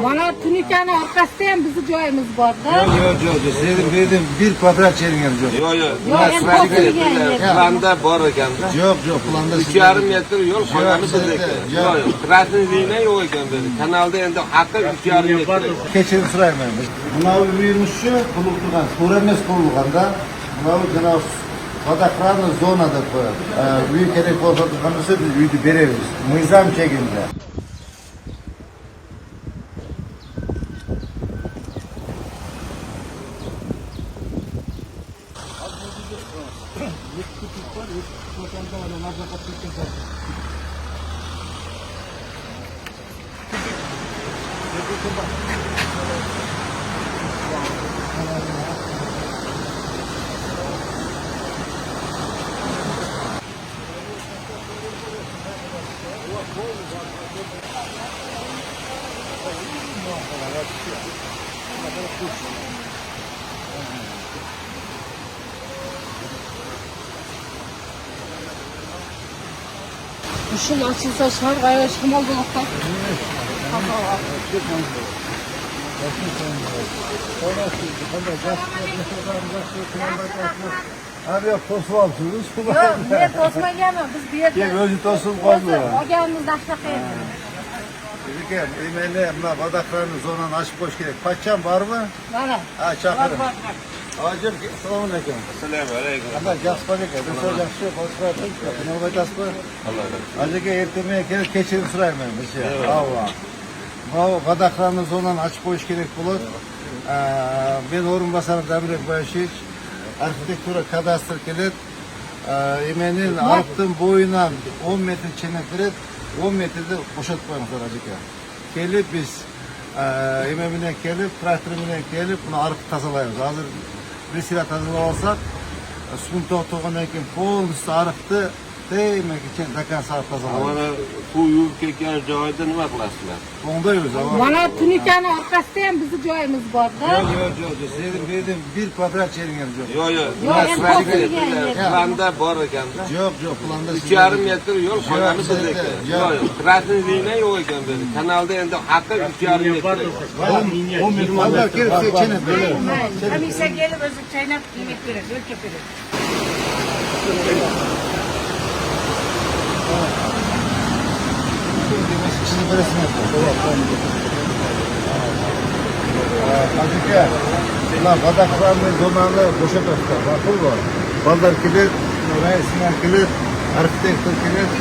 Bana Tunikanın arkasından bizim joyimiz var da. Yok. Sizin verdiğim 1 kvadrat yerin yanı yok. Yok, en korkulu Planda var ekan da. Yok, planda 3,5 metr yo'l qolgani bizdeki. Yo'q. Krasnoyliy yo'q ekan dedi. Kanalda endi haqqi 3,5 metr. Keçirin sırayım. Buna büyümüşçü bulutluğun, Suremes kurulğanda, buna Cenab-ı Vadakranı zonada koyar. Büyük gerek olsa tıkanırsa biz büyüdü bereriz. Nizam şeklinde. Işıl açılsa şar gayet şamal bulakta. Abi ya tosu alsınız. Yok, niye tosma gelmem. Biz bir yerde... Ya gözü tosum kalmıyor. O gelmemiz aşağı koyalım. Dedik ya, emeğine Vadakranı zonan açıp boş gerek. Paçam var mı? Var. Ha, çakırım. Hacım, selamun aleyküm. Assalomu Allah jaspanik ya. Dışarı yaxşı konuşmayalım. Ne olacak jaspa? Hacıga ertemeye gelip keçirin sırayım ben bir şey. Allah. Bu Vadakranı zonan açıp boş gerek bulur. Ben orunbasarım Demirek Bayşiç. Arxitektura kadastr gelir. Emeğinin arttığım boyuna 10 metre çenek verip 10 metrede boşaltıp koymuşlar hacıga. Gelip biz emeğine gelip, traktörüne gelip bunu arıp tazalayıyoruz. Hazır bir silah tazalavasak, sıkıntı oturduğundan keyin polisi arıqtı, demek için dakan saat tazalayıyoruz. Mana bu yuvib ketgan joyda nima qilasizlar? Onda yürüyoruz ama. Bana Tunikanın arkasından bizim joyimiz var da. Yok. Sizin verdiğim 1 kvadrat yerin yanı yok. Yok, en korkulu Planda var ekan da. Yok, planda 3,5 metr yo'l qolgani bizdeki. Yo'q. Krasnoyliy yo'q ekan dedi. Kanalda endi haqqi 3,5 metr. 10 metre kvadrat gelip çenek böyle. Hamisa gelip özü çaynap yemek verir, ölçek verir. Şimdi böylesine yapıyor. Hacıga, ulan Vadakranı zonanı boşaltmışlar. Bakıl mı? Ballar kilit, reisler kilit, arxitektor kilit,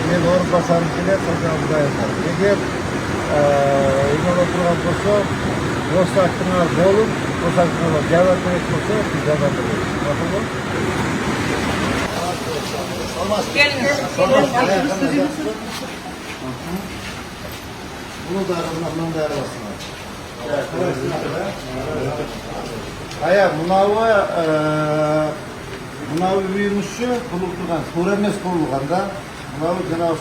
men orunbasarım kilit, hocam da yapar. Eğer eğer oturgan olsa, Rosaktına bolup, Rosaktına cevap verip olsa, biz cevap veririz. Bakıl mı? Bunu da aranlarından da arasınlar. Aya mınavı büyümüşçü bulutluğun, Suremes kurulğanda, mınavı Cenab-ı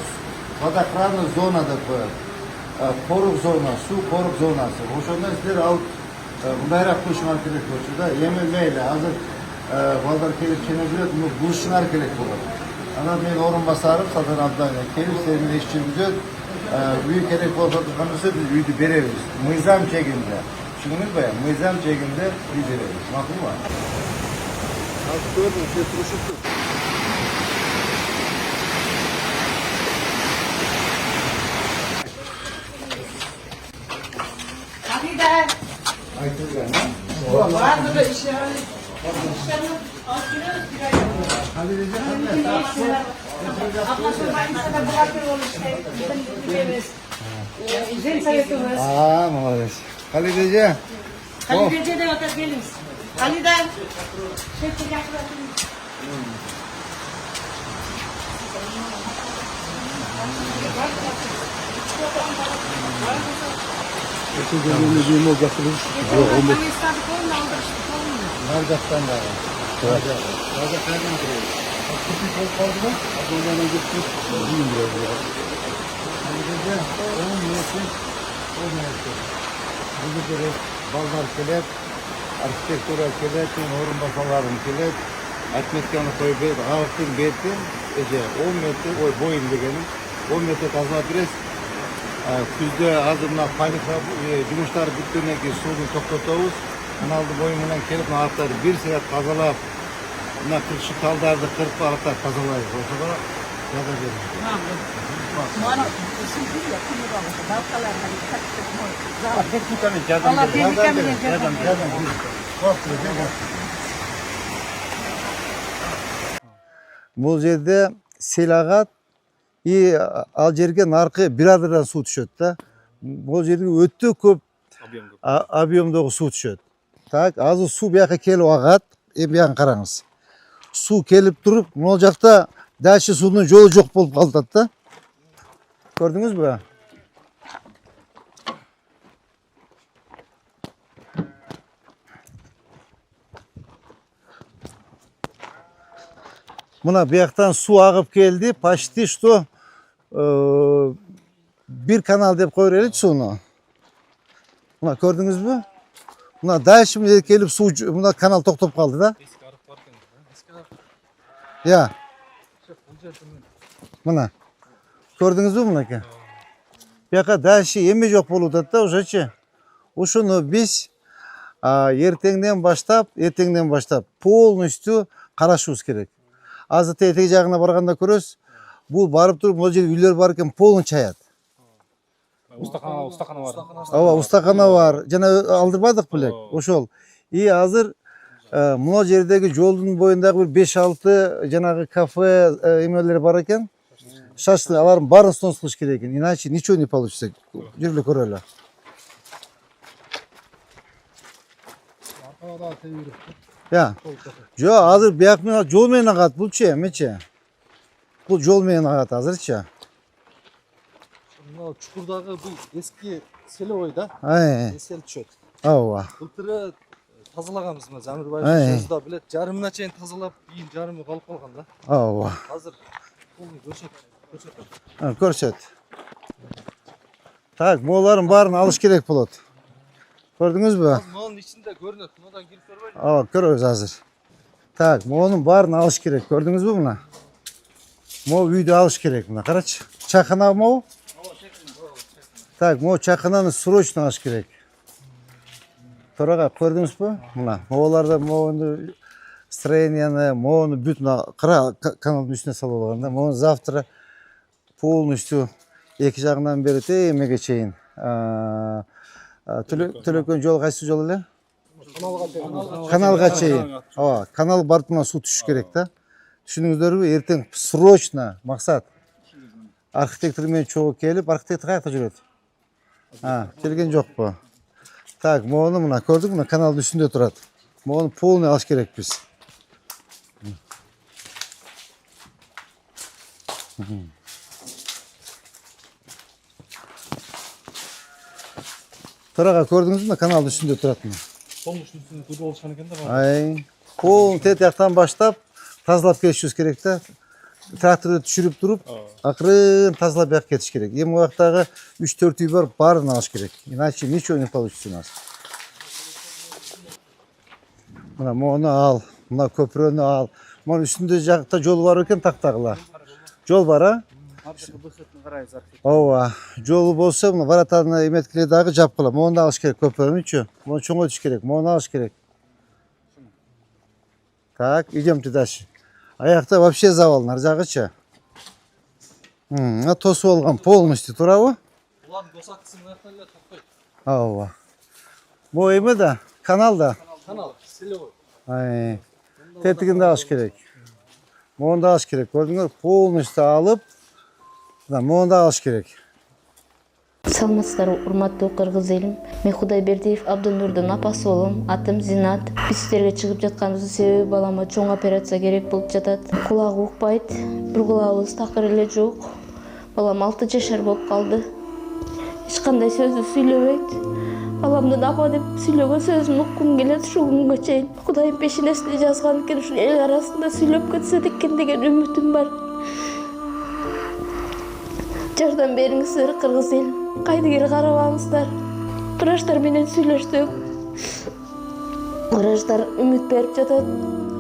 Vadakranı zonada koyar. Koruk zona, su koruk zonası. Hoşonda sizler alıp bunayrak koşmak gerek olsa da yememeyle hazır ballar kelip çenebilir, bunu buluşlar gerek olur. Ama ben orunbasarım Satan Abdayla kelip senin işçimizi büyük gerek olsa tıkanırsa biz büyüdü bereriz. Nizam şeklinde. Şununuz bayan, nizam şeklinde biz bereriz. Makul mu? Nasıl gördün? Size turuşuktur. Hadi de. Aytılgan. Vardı da işe. Aa, молодец. Halidece. Halidece de otur geliriz. Halide. Şey çekaklar. Nardak'tan da var. Nardak nereden duruyor? Kutu kol kaldı mı? Adonlarına gittik. Bilmiyorum biraz ya. Halidece. Onun niyeti. O niyeti. Bunu gerek ballar kelep, arxitektura kelep, orunbasalarım kelep, atmetkanı koyup, halkın betin, 10 metre boyun degenim, 10 metre tazalap biraz, Күзde hazır mına panika жұмыштар бүткөндөн кийин сууну токтотобуз. Каналдын бою менен келип аттарды 1 саат тазалап, мына кыркшы талдарды кырып аттарды тазалайбыз. Ошого жардам беребиз. Техникамен жардам беребиз. Бул жерде сел агат, ал жерге наркы 1 адырдан суу түшөт да. Бул жерге өтө көп объемдогу суу түшөт. Так, азыр суу бияка келип агат. Биян караңыз. Суу келип туруп, могул жакта дальше суунун жолу жок болуп калат да. Көрдүңүзбү? Мына бияктан суу агып келди, почти что бир канал деп кое береличи сууну. Мына көрдүңүзбү? Мына дальше мына келип суу, мына канал токтоп калды да. Я. Мына. Көрдүңүзбү мынакей? Бияка дальше эме жок болуп атат да ошочу. Ошону биз эртеңден баштап полностью карашыбыз керек. Азыр теги жагына барганда көрөсүз. Бул барып туруп, могул жерде үйлөр бар экен, полун чаят. Устакана бар. Ооба, устакана бар. Жана алдырбадык белек, ошол. Азыр могул жердеги жолдун боюндагы бир 5-6 жанагы кафе эмелер бар экен. Шашлык, алардын баарын снос кылыш керек экен. Иначе ничего не получится. Жүрүп көрөлү. Я. Жо, азыр бияк менен жол менен агат булчу эмечи. Бул жол менен агат азырчы. Мына чукурдагы бул эски селовой да? Эсел түшөт. Ооба. Былтыры тазалаганбыз мына Замирбаев сөзү да билет. Жарымына чейин тазалап, кийин жарымы калып калган да. Ооба. Азыр полный көрсөт. Так, могулардын баарын алыш керек болот. Көрдүңүзбү? Мынанын ичинде көрүнөт. Мындан кирип көрбөйбү? Ооба, көрөбүз азыр. Так, могунун баарын алыш керек. Көрдүңүзбү мына? Могу үйдү алыш керек мына. Карачы. Чакана могу? Так, могу чакананы срочно алыш керек. Торага көрдүңүзбү? Мына, могуларда могуну строенияны, могуну бүт мына каналдын үстүнө салып алган да. Могу завтра полностью эки жагынан бери эмеге чейин. Төлөкөн жол кайсы жол эле? Каналга чейин. Ооба, канал бартына суу түшүш керек да. Түшүнүңүздөрбү? Эртең срочно максат. Архитектор менен чогуу келип, архитектор каякта жүрөт? Келген жокпу? Так, могуну мына көрдүк, мына каналдын үстүндө турат. Могуну полный алыш керекпиз. Торага көрдүңүзбү? Мына каналдын үстүндө турат мына. Полностью үстүндө көдө болушкан экен да. Пол тетияктан баштап тазалап кетишибиз керек да. Тракторду түшүрүп туруп, акырын тазалап бияк кетиш керек. Эми убактагы 3-4 үй бар, баарын алыш керек. Иначе ничего не получится у нас. Мына мону ал, мына көпүрөнү ал. Мына үстүндө жакта жол бар экен тактагыла. Жол бар, Ооба, жолу болсо, мына воротаны эметкиле дагы жапкыла. Мону алыш керек көпүрөнүчү. Мону чоңойтуш керек, мону алыш керек. Так, идемте дальше. Аякта вообще завал, нар жагычы. Тосуп алган полностью, туурабы? Булардын досакчысын аякта эле токпойт. Ооба. Бу эме да, канал да. Канал, селевой. Тетигинде алыш керек. Мону да алыш керек. Көрдүңөр, полностью алып, мону да алыш керек. Саламатсыздар, урматтуу кыргыз элим. Мен Кудайбердиев Абдынурдун апасы болом. Атым Зинат. Биз сиздерге чыгып жатканыбыздын себеби балама чоң операция керек болуп жатат. Кулагы укпайт, бир кулагыбыз такыр эле жок. Балам 6 жашар болуп калды. Эч кандай сөздү сүйлөбөйт. Баламдын апа деп сүйлөгөн сөзүн уккум келет ушул күнгө чейин. Кудайым пешенесине жазган экен, ушул эл арасында сүйлөп кетсе экен деген үмүтүм бар. Жардам бериңиздер кыргыз элим. Кайдыгер карабаңыздар. Врачтар менен сүйлөштүк. Врачтар үмүт берип жатат.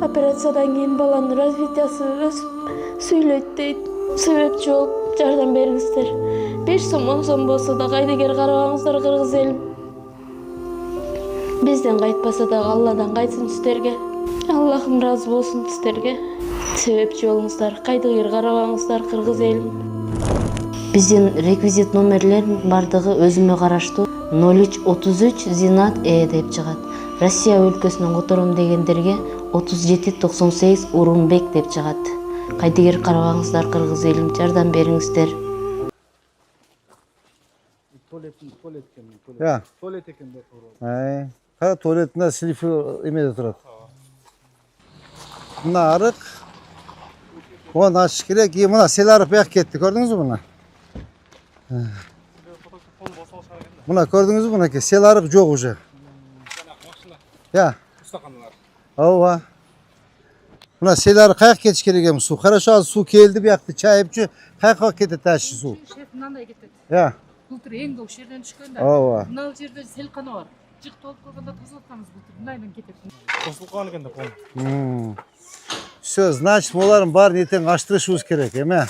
Операциядан кийин баланын развитиясы өсүп сүйлөйт дейт. Себепчи болуп жардам бериңиздер. 5 сом 10 сом болсо да кайдыгер карабаңыздар кыргыз элим. Бизден кайтпаса да Алладан кайтсын сиздерге. Аллахым разы болсун сиздерге. Себепчи болуңуздар, кайдыгер карабаңыздар кыргыз элим. Биздин реквизит номерлерин бардыгы өзүмө караштуу 0333 Зинат деп чыгат. Россия өлкөсүнөн котором дегендерге 3798 Урунбек деп чыгат. Кайдыгер карабаңыздар кыргыз элим, жардам бериңиздер. Ya. Tuvalet ekin деп турат. Кара туалетinde силифи эмеде турат. Мына арык. Оны ачыш керек. Мына сел арык бияк кетти. Көрдүңүзбү мына? Мына көрдүңүзбү мынакей? Сел арык жок уже. Ya. Ооба. Мына сел арык каяк кетиш керек эми суу? Хорошо, азыр суу келди биякты чайыпчы. Каяка кетет ачы суу? Шеф мынандай кетет. Ya. Былтыр эң көк жерден түшкөн да. Ооба. Мына жерде селкана бар. Жык толуп калганда тазалатсаңыз былтыр мындайдан кетет. Косулган экен деп. Все, значит, булардын баарын эртең ачтырышыбыз керек, эме?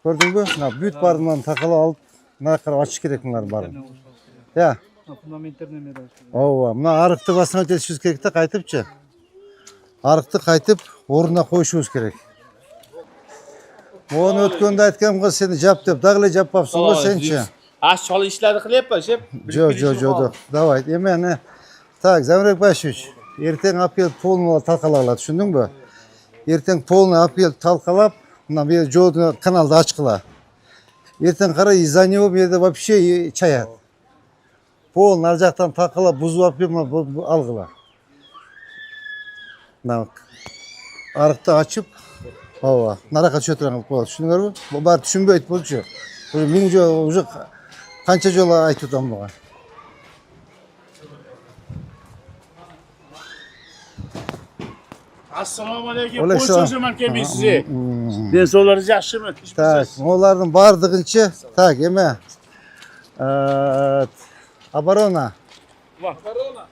Көрдүңбү? Мына бүт баарын такалап алып, мына карап ачыш керек мынардын баарын. Ya. Фундаменттерин эме да. Ооба, мына арыкты восстановить керек да кайтыпчы. Арыкты кайтып ордуна коюшубуз керек. Оны өткөндө айтканга сени жап деп, дагы эле жаппапсың го сенчи. Аш чалы ишлерди кылыппы, шеп? Жо. Давай, эмени. Так, Замирбек Башевич, эртең апел полный талкалала, түшүндүңбү? Эртең полный апел талкалап, мына бер жолду каналды ачкыла. Эртең кара из-за него берде вообще чаят. Полный ар жактан талкалап, бузуп апел алгыла. Мына арыкты ачып, ооба, наракка түшө турган кылып коет. Түшүндүңөрбү? Бул баары түшүнбөйт болчу. Миң жолу уже канча жолу айтып атам буга. Assalomu alaykum. Aleyküm. Qo'y so'zim kelmay sizga. Denso'laringiz yaxshimi? Так, олардын бардыгынчы, так, эме. Оборона. Оборона.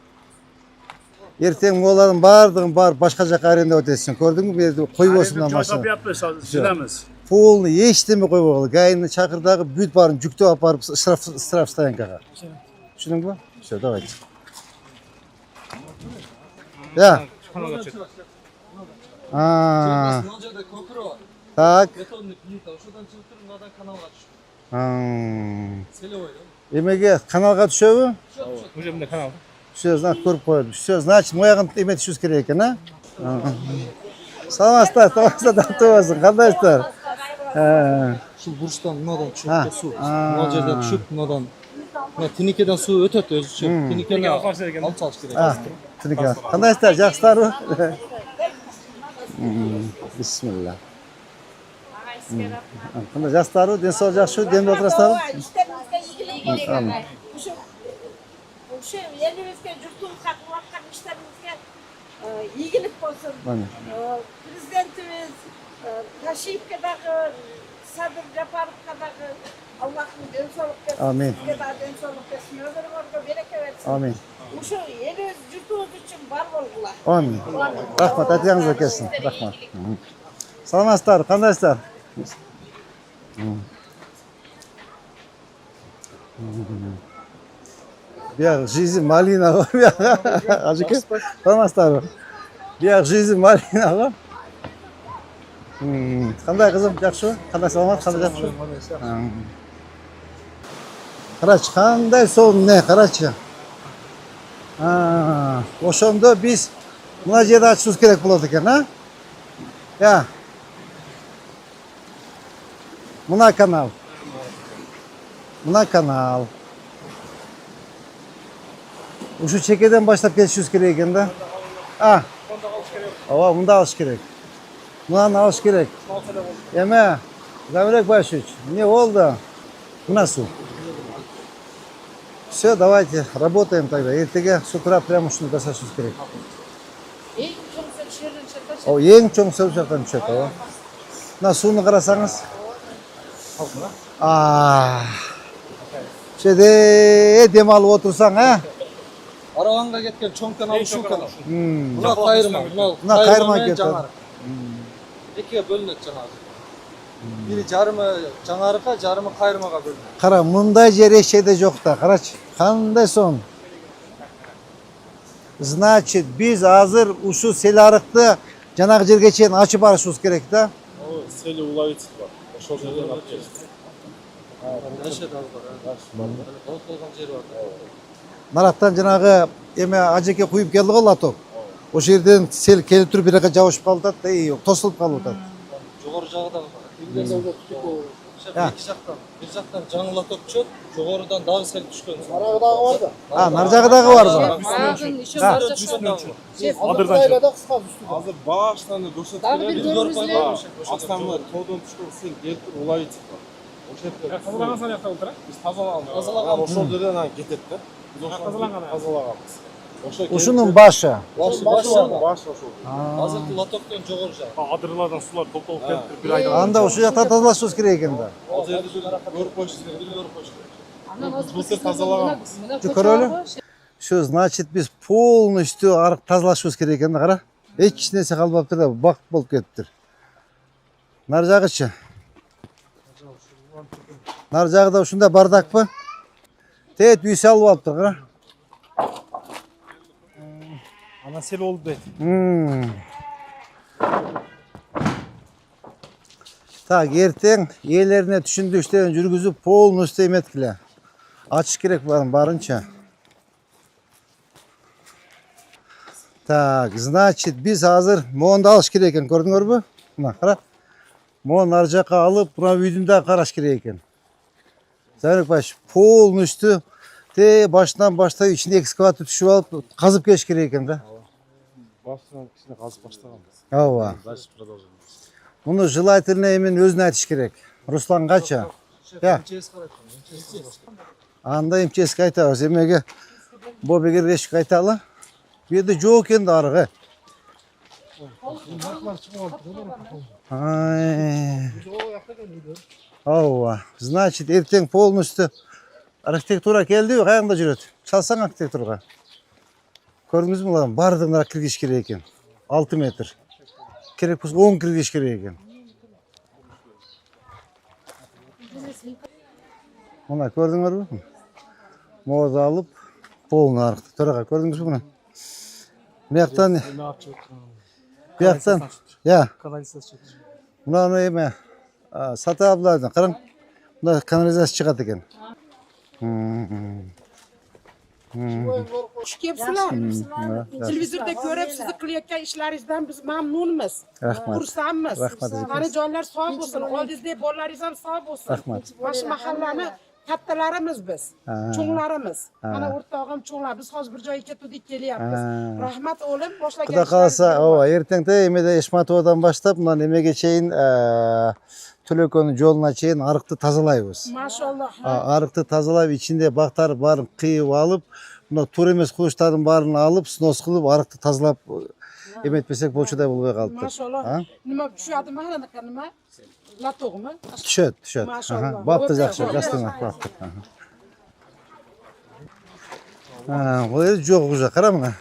Эртең олардын бардыгын башка жака арендап өтөсүң. Көрдүңбү? Бу жерде койбосундар машина. Yapıyoruz, silamiz. Полный эчтеме койбогула. Гайны чакырдагы бүт баарын жүктөп апарып штраф стоянкага. Түшүндүңбү? Всё, давайте. Я. Мына жерде көпүрө бар. Так. Бетонный плита, ошодон чыгып туруп мындан каналга түшүп. Селевой да. Эмеге каналга түшөбү? Уже мына канал. Все, знак көрүп коет. Все, значит, моягын эме түшүш керек экен, а? Саламатсыздар, тартып кандайсыздар? Ушул бурчтан мынадан түшөт суу. Мына жерде түшүп, мынадан мына тинекеден суу өтөт өзүчө. Тинекени алып чалыш керек. Тинеке. Кандайсыздар, жакшысыздарбы? Бисмилла. Кандай жакшысыздарбы? Ден соолук жакшыбы? Демде отурасыздарбы? İşlerimizde ilgili gelmek. Şu elimizde yurtumuzda kılakan işlerimizde ilgilik olsun. Prezidentimiz Taşıyıp kadar Sadır Japarov kadar Allah'ın densoluk versin. Amin. Kadar densoluk versin. Ömür orada bereke versin. Amin. Şu elimiz yurtumuz için var olgular. Amin. Rahmat, aytганыңызга келсин. Rahmat. Саламатсыздар, кандайсыздар? Бияк жизнь малина го, бияк. Ажыке, саламатсыздарбы? Бияк жизнь малина го. Кандай кызым, жакшыбы? Кандай саламат, кандай жакшы? Карачы, кандай сол эмне, карачы. Ошондо биз мына жерде ачышыбыз керек болот экен, а? Я. Мына канал. Мына канал. Ушу чекеден баштап кетишибиз керек экен да. Ооба, мында алыш керек. Мынаны алыш керек. Эме, Замирбек Башевич, эмне болду? Мына суу. Все, давайте, работаем тогда. Эртеге с утра прямо ушуну жасашыбыз керек. Эң чоң жерден чыккан. О, эң чоң сөл жактан түшөт, ооба. Мына сууну карасаңыз. Шеде дем алып отурсаң, а? Арабанга кеткен чоң канал ушул канал. Мына кайрма, Мына кайрма кетет. Экиге бөлүнөт жанагы. Biri жарымы жаңарыққа, жарымы қайырмаға бөлінеді. Qara, mınday yer eşeğde yok da. Qaraç, qanday son? Значит, biz hazır uşu selarıqты janagı жерге чейин açıp barışыбыз керек да. О, сели уловить бар. Ошол жерден алып келишти. Неше тағы бар. Ол толған жер бар. Нараттан жанагы эме ажеке куюп келди го лоток. Ошол жерден сел келип туруп бир жака жабышып калып атат, тосулуп калып атат. Жоғары жағы да бар. Екі жақтан. Bir жақтан жаңы лоток түсет, жоғарыдан дағы сел түшкен. Нарагы дагы бар да. Нар жагы дагы бар да. Азыр баштан көрсөтүп беребиз. Астамдар тоодон түшкөн сел келип туруп уловить бар. Тазаланган саякта отура. Биз тазалаган ошол жерден анан кетет да. Биз тазалаганбыз. Ушунун башы. Башы ошол. Азыркы лотоктон жоғары жағы. Адырлардан сулар топтолуп келип бир айдан. Анда ушул жакта тазалашыбыз керек экен да. Ал жерди көрүп коюш керек, көрүп коюш керек. Бул тазалаганбыз. Көрөлү. Şu значит biz полностью арык тазалашыбыз керек экен да, кара. Эч нерсе калбаптыр да, бак болуп кетиптир. Нар жагычы. Нар жагыда ушундай бардакпы? Тет үй салып алыптыр, кара. Ана сел болуп дейт. Так, эртең ээлерине түшүндүрүштөрүн жүргүзүп полностью эметкиле. Ачыш керек барынча. Так, значит, biz hazır moğonda alış керек екен, көрдүңөрбү? Мына, кара. Моğон ар жака алып, мына үйдүн да караш керек екен. Зайнук баш, полностью башынан баштап ичине экскаватор түшүп алып, казып келиш керек екен да. Баштан кичине казып баштаганбыз. Ооба. Дальше продолжим. Муну желательно эми өзүнө айтыш керек. Руслангачы. Я. Анда МЧСке айтабыз. Эмеге Бобегерге айталы. Bu yerде жоқ екен да арығы. Ооба. Значит, эртең полностью архитектура келди, каягында жүрөт. Чалсаң архитектурага. Көрдүңүзбү мына бардыгына киргиш керек экен. 6 метр. Керек болсо 10 киргиш керек экен. Мына көрдүңөрбү? Мода алып, полный арыкты. Төрага көрдүңүзбү мына? Бияктан, я. Мына эме сата аблайдан караң. Мына канализация чыгат экен. Xush kelibsizlar. Televizorda ko'rib, sizni qilayotgan ishlaringizdan biz mamnunmiz. Rahmat. Xursandmiz. Rahmat. Mana joylar sog' bo'lsin, oldingizda bolalaringiz ham sog' bo'lsin. Rahmat. Mana shu mahallani kattalarimiz biz, cho'nglarimiz. Mana o'rtog'im cho'nglar. Biz hozir bir joyga ketdik, kelyapmiz. Rahmat o'g'lim, boshlagan Құда қаласа, ертеңде емеде Ешматовадан баштап, мына немеге чейин Төлөкөнүн жолуна чейин арыкты тазалайбыз. Машаллах. Арыкты тазалап, ичинде бактар барын кыйып алып, мына туура эмес кылычтардын баарын алып, снос кылып, арыкты тазалап эметпесек болчудай болбой калыптыр. Машаллах. Nima tushadimi anaqa nima? Latog'mi? Түшөт. Машаллах. Бапты жакшы, жастыңар бапты. Бул эри жок уже, кара мына.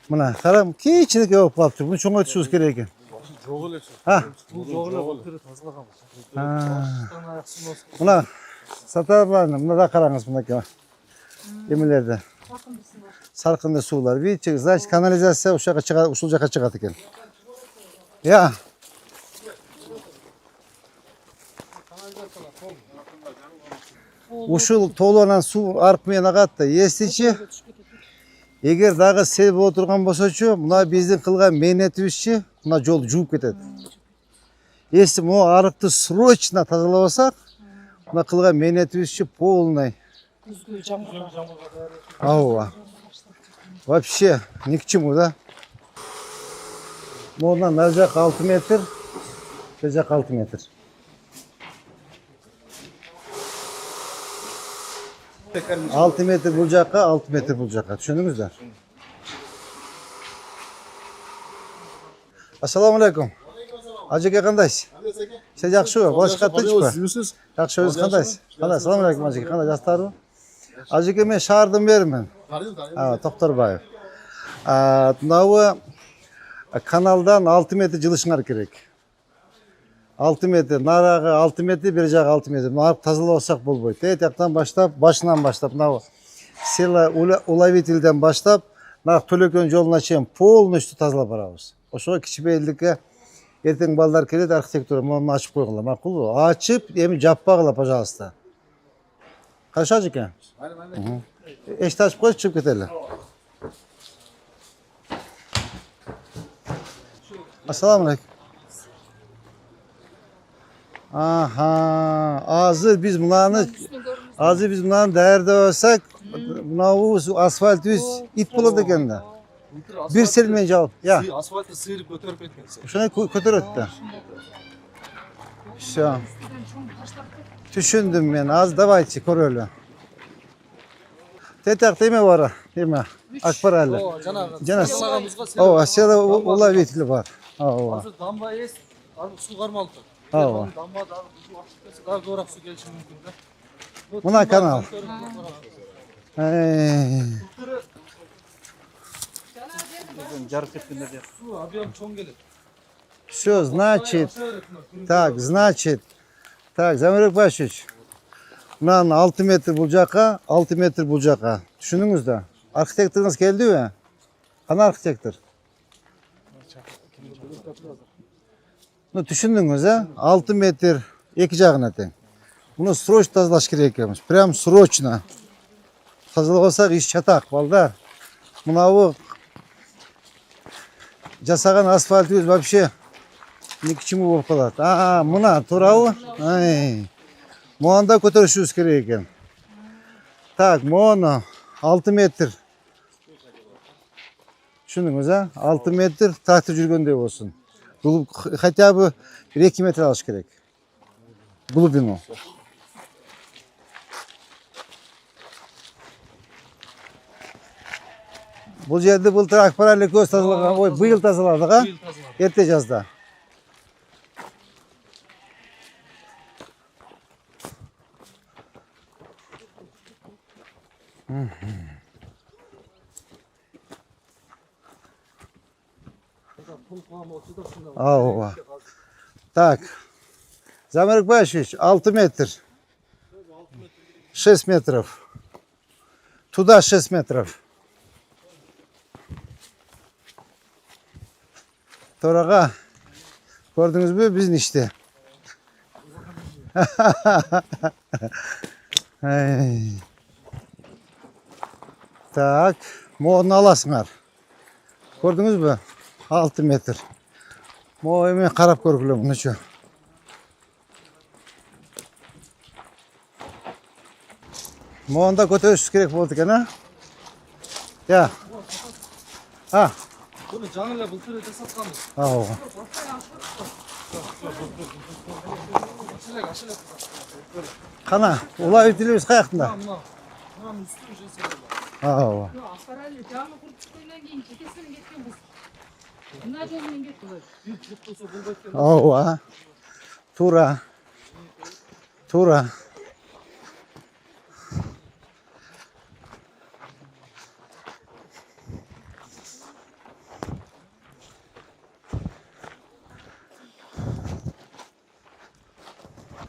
Мына, кара, кичинекей болуп калыптыр. Буну чоңойтушубуз керек экен. Жок эле. Бул жоғылы бұл тазалаганбыз. Мына сатарларны, мына да караңыз мынакей эмелерде. Саркынды суулар. Видите, значит, канализация ушул жака чыгат экен. Я. Ушул тоолонан суу арык менен агат да. Эстичи, эгер дагы сел боло турган болсочу, мына биздин кылган мээнетибизчи, мына жолду жууп кетет. Если могу арыкты срочно тазалабасак, мына кылган мээнетибизчи полный. Ооба. Вообще ни к чему, да? Могунан нар жак 6 метр, бер жак 6 метр. Алты метр бул жакка, 6 метр бул жакка. Түшүндүңүздөр? Ассаламу алейкум. Ажеке кандайсыз? Сен жакшыбы? Башка тынчпы? Жакшы, өзү кандайсыз? Кандай? Ассаламу алейкум ажеке. Кандай жактарбы? Ажеке мен шаардын мэрімін. Токторбаев. Мынабы каналдан 6 метр жылышыңар керек. 6 metre, naragı 6 metre, bir жағы 6 metre. Bunu тазаласақ болбойт. Тияқтан баштап, башынан баштап, мынау села уловительден баштап, мына Төлөкөн жолуна чейин полностью тазалап барабыз. Ошого кичибейликке эртең балдар келет, архитектура муну ачып койгула. Макулбу? Ачып, эми жаппагыла, пожалуйста. Хорошо экен? Эшикти ачып коюп чыгып кетели. Assalamu alaikum. Aha, hazır biz bunları değerde olsak, bu asfalt yüz it buladı ekan. Bir selmence al. Ya. Asfaltı sıyırıp götürüp etmesi. Şuna kötür öttü. Şu. Düşündüm ben. Az davayçı kor öyle. Tetak değil mi var? Değil mi? Akbar Ali. Canas. O aşağıda ulavitli var. Hazır damba es, su karmalı. Damba da su açıkçası daha doğru su gelişi mümkün de. Buna kanal. Жарық кеткенде де. Su объем чоң келет. Все, значит, так, Замирбек Башевич, мынаны 6 метр бул жака, 6 метр бул жака. Түшүндүңүз да? Архитекторуңуз келдиби? Кана архитектор? Ну, түшүндүңүз, 6 метр эки жагына тең. Муну срочно тазалаш керек экенбиз. Прям срочно. Тазалабасак иш чатак, балдар. Мынабу жасаган асфальтыбыз вообще ни к чему болуп калат. Мына туурабы? Муанда көтөрүшүбүз керек экен. Так, мону 6 метр. Түшүндүңүз, 6 метр трактор жүргөндөй болсун. Бул хотя бы 2 метр алыш керек. Глубину. Бул жерде былтыр Акбар Али көз тазалаган, быйыл тазаладык, а? Эрте жазда. Так. Замирбек Башевич, 6 метр. 6 метров. Туда 6 метров. Тораға көрдіңіз бе біздің іште? Так, моғын аласыңар. Көрдіңіз бе? 6 метр. Моғы емен қарап көргілі мұны шо. Моғында көтеріш керек болды екен, а? Я. Bunu canıyla bultur öte satkamız. Қана, улай өтіліміз қаяқтында? Мынам үстü уже sebep. Akbar Ali camı kurup çıkıyla giyin. Çekesine getken kız. Bunlar jolundan getken. Bir çok olsa buldu etken. Тура.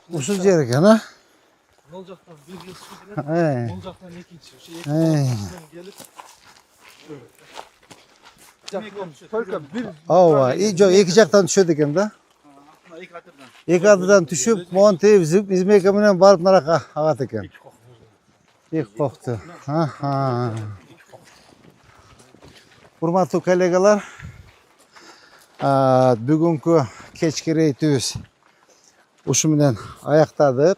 Ушул жер экен, а? Ne olacaktan bir yıl su bile. Ne olacaktan ikinci. Şey gelip. Жок, эки жактан түшөт экен да. Эки атадан түшүп, могун тээп, измека менен барып наракка агат экен. Эки кокту. Урматтуу коллегалар, бүгүнкү кечки рейтибиз ушу менен аяктадык.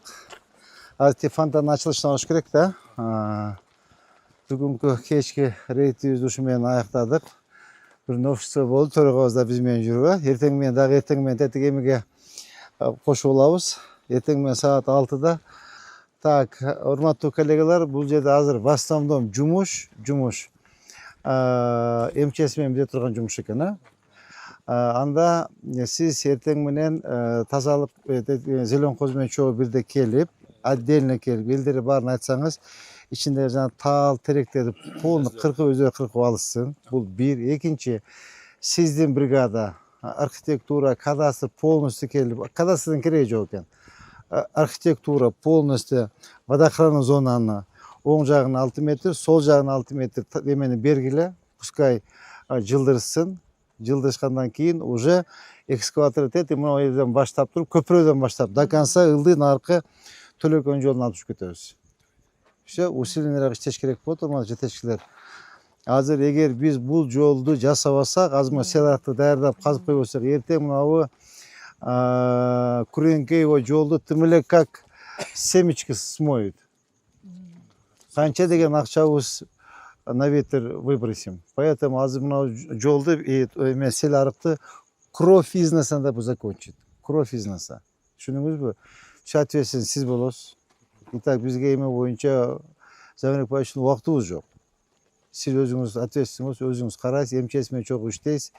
Азыр фонтан ачылышына болуш керек да. Бүгүнкү кечки рейтибиз ушу менен аяктадык. Bir новшысы болду, төрөгөбүз биз менен жүргө. Эртең менен дагы тетик эмиге кошуп алабыз. Эртең менен саат 6-да. Так, урматтуу коллегалар, бул жерде азыр в основном жумуш. МЧС менен бирге турган жумуш экен, а? Анда сиз эртең менен тазалып, зелен коз менен чогуу бирде келип, отдельно келип, элдери баарын айтсаңыз, ичинде жана тал теректерди полный кыркып өздөрү кыркып алышсын. Бул бир. Экинчи, сиздин бригада архитектура, кадастр полностью келіп, кадастрдың керегі жоқ екен. Архитектура полностью водоохранный зонаны оң жағын 6 метр, сол жағын 6 метр демені бергілі, пускай жылдырсын, жылдырышқандан кейін уже экскаватор етеді, мына жерден баштап тұрып, көпірден баштап, до конца ылдый нарқы Төлөкөн жолын алып жүріп кетеміз. Все, усиленерак иштеш керек болот, жетекчилер. Азыр эгер биз бул жолду жасап алсак, азыр селакты даярдап казып коюп алсак, эртең мынабу Куренкеево жолду тым эле как семечки смоют. Канча деген акчабыз на ветер выбросим. Поэтому азыр мына жолду эме сел арыкты кровь из носа надо закончить. Кровь из носа. Түшүнүңүзбү? Соответственно, сиз болосуз. Итак, бизге эме боюнча Замирбек Байчтын убактыбыз жок. Сиз өзүңүз ответственность, өзүңүз карайсыз, МЧС менен чогуу иштейсиз.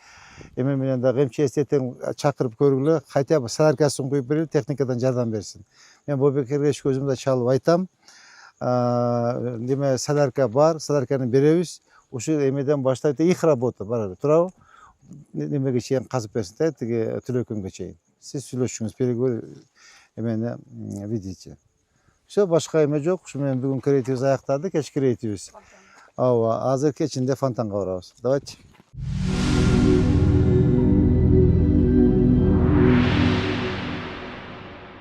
Эме менен дагы МЧС эртең чакырып көргүлө, хотя бы соляркасын коюп берели, техникадан жардам берсин. Мен Бобек Эргеш көзүмдө чалып айтам. Деме солярка бар, солярканы беребиз. Ушу эмеден баштайт, их работа бар, туурабы? Немеге чейин казып берсин, тиги Төлөкөнгө чейин. Сиз сүйлөшүңүз, переговор эмени видите. Все, башка эме жок. Ушу менен бүгүн креативибиз аяктады, кечки креативибиз. Ооба, азыр кечинде фонтанга барабыз. Давайте.